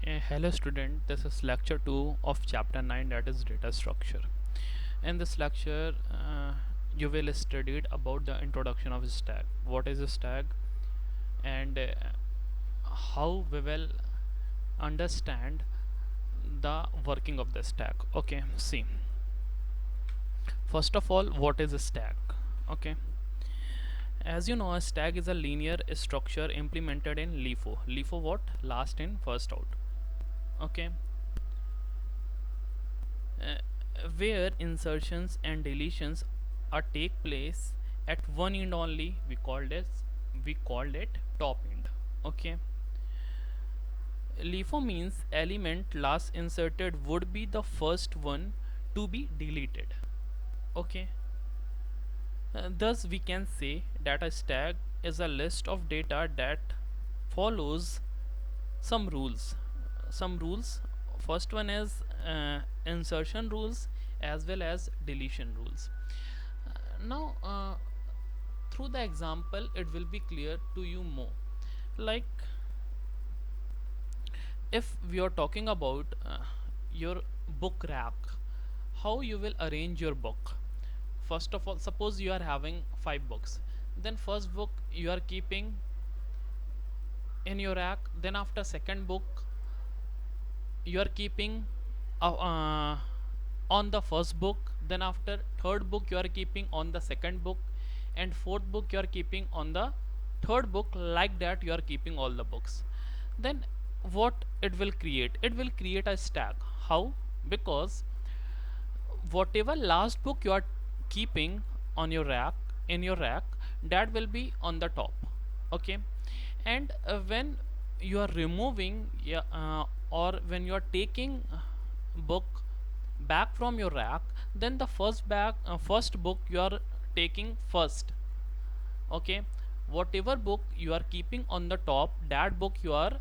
Hello student, this is lecture 2 of chapter 9, that is data structure. In this lecture you will study about the introduction of a stack. What is a stack and how we will understand the working of the stack. Okay, see, first of all, what is a stack? Okay, as you know, a stack is a linear structure implemented in LIFO. LIFO what? Last in first out. Okay, uh, where insertions and deletions are take place at one end only, we called it top end. Okay, LIFO means element last inserted would be the first one to be deleted. Okay, thus we can say that a stack is a list of data that follows some rules. Some rules. First one is insertion rules as well as deletion rules. Now, through the example, it will be clear to you more. Like, if we are talking about your book rack, how you will arrange your book. First of all, suppose you are having 5 books. Then first book you are keeping in your rack. Then after second book you are keeping on the first book. Then after third book you are keeping on the second book, and fourth book you are keeping on the third book. Like that you are keeping all the books. Then what it will create? It will create a stack. How? Because whatever last book you are keeping on your rack, in your rack, that will be on the top. Okay, and when you are removing, yeah, or when you are taking book back from your rack, then the first book you are taking first. Okay, whatever book you are keeping on the top, that book you are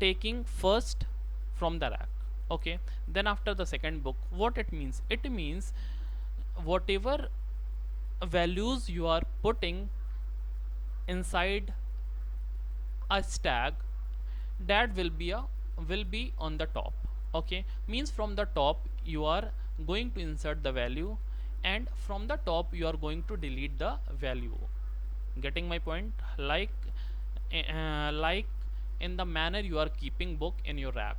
taking first from the rack. Okay, then after the second book, what it means? It means whatever values you are putting inside a stack, that will be on the top. Okay, means from the top you are going to insert the value, and from the top you are going to delete the value. Getting my point? Like in the manner you are keeping book in your rack.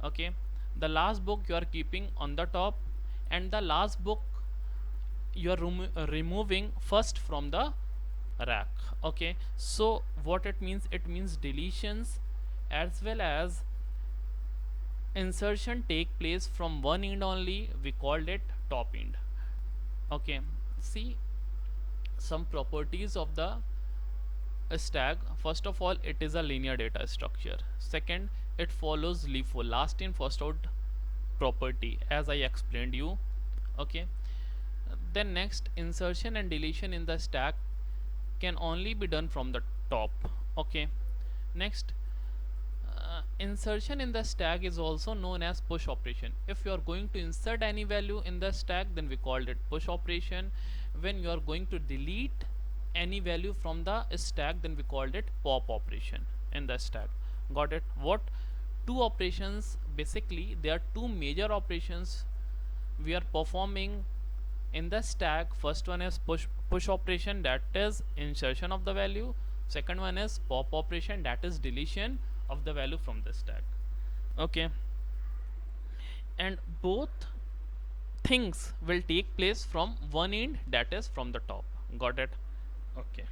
Okay, the last book you are keeping on the top, and the last book you are removing first from the rack. Okay, so what it means? It means deletions as well as insertion take place from one end only, we called it top end. Okay, see some properties of the stack. First of all, it is a linear data structure. Second, it follows LIFO, last in first out property, as I explained you. Okay, then next, insertion and deletion in the stack can only be done from the top. Okay, next, insertion in the stack is also known as push operation. If you are going to insert any value in the stack, then we called it push operation. When you are going to delete any value from the stack, then we called it pop operation in the stack. Got it? What? Two operations, basically there are two major operations we are performing in the stack. First one is push operation, that is insertion of the value. Second one is pop operation, that is deletion of the value from the stack. Okay, and both things will take place from one end, that is from the top. Got it? Okay,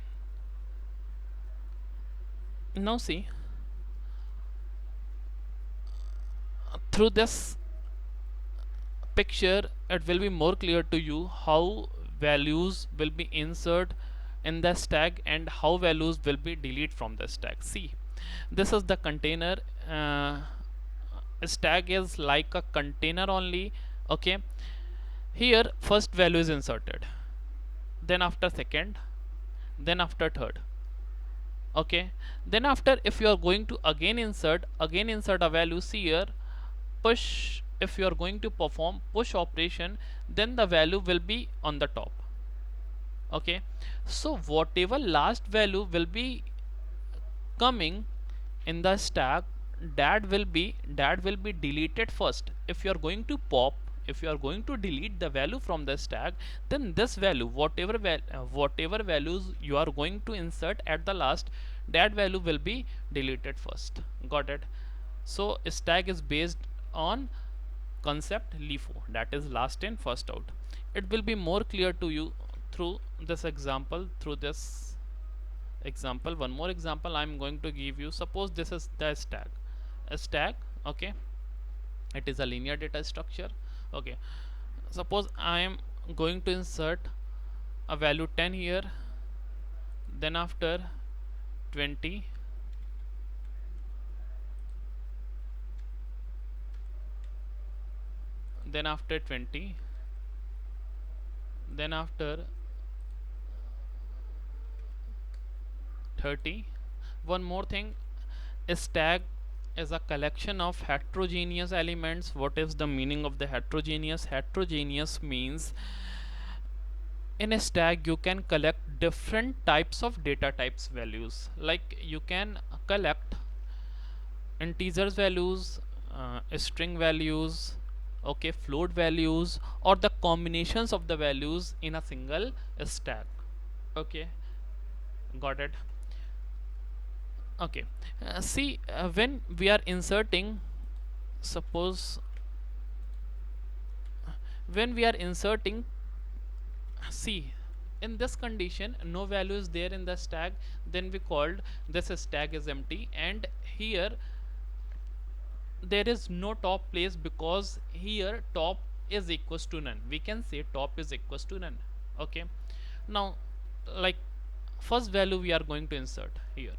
now see, through this picture it will be more clear to you how values will be inserted in the stack and how values will be deleted from the stack. See, this is the container. Stack is like a container only. Okay, here first value is inserted, then after second, then after third. Okay, then after, if you are going to again insert a value, see here, push, if you are going to perform push operation, then the value will be on the top. Okay, so whatever last value will be coming in the stack, that will be deleted first. If you are going to pop, if you are going to delete the value from the stack, then this value, whatever values you are going to insert at the last, that value will be deleted first. Got it? So stack is based on concept LIFO, that is last in first out. It will be more clear to you through this example. One more example I'm going to give you. Suppose this is the stack, a stack, okay. It is a linear data structure, okay. Suppose I am going to insert a value 10 here, then after 20, then after 20, then after 30. One more thing, a stack is a collection of heterogeneous elements. What is the meaning of the heterogeneous? Heterogeneous means in a stack you can collect different types of data types values. Like you can collect integers values, string values, okay, float values, or the combinations of the values in a single stack. Okay, got it? Okay, see, when we are inserting, suppose when we are inserting, see, in this condition no value is there in the stack, then we called this stack is empty, and here there is no top place because here top is equals to none. We can say top is equals to none. Okay, now, like, first value we are going to insert here.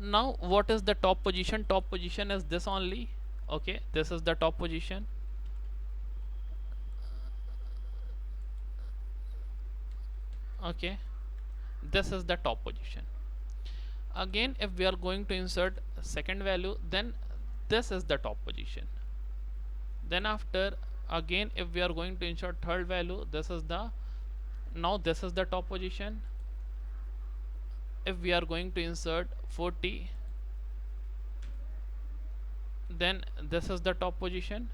Now what is the top position? Top position is this only. Okay, this is the top position. Okay, this is the top position. Again, if we are going to insert second value, then this is the top position. Then after, again, if we are going to insert third value, this is the, now this is the top position. If we are going to insert 40, then this is the top position.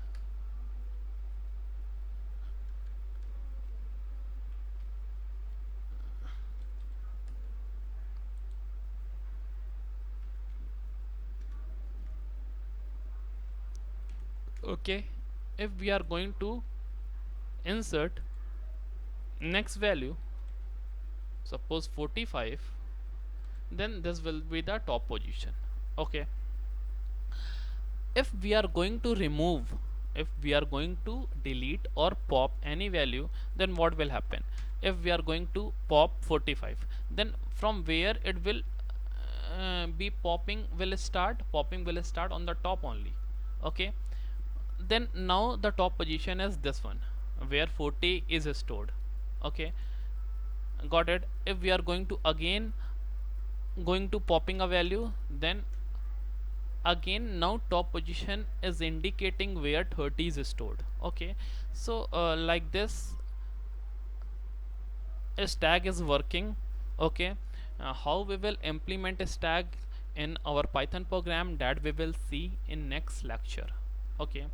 Okay, if we are going to insert next value, suppose 45, then this will be the top position. Okay, if we are going to remove, if we are going to delete or pop any value, then what will happen? If we are going to pop 45, then from where it will be popping will start? Popping will start on the top only. Okay, then now the top position is this one where 40 is stored. Okay, got it? If we are going to again going to popping a value, then again now top position is indicating where 30 is stored. Okay, so like this a stack is working. Okay, how we will implement a stack in our Python program, that we will see in next lecture. Okay,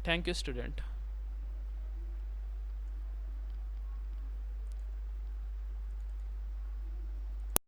thank you, student.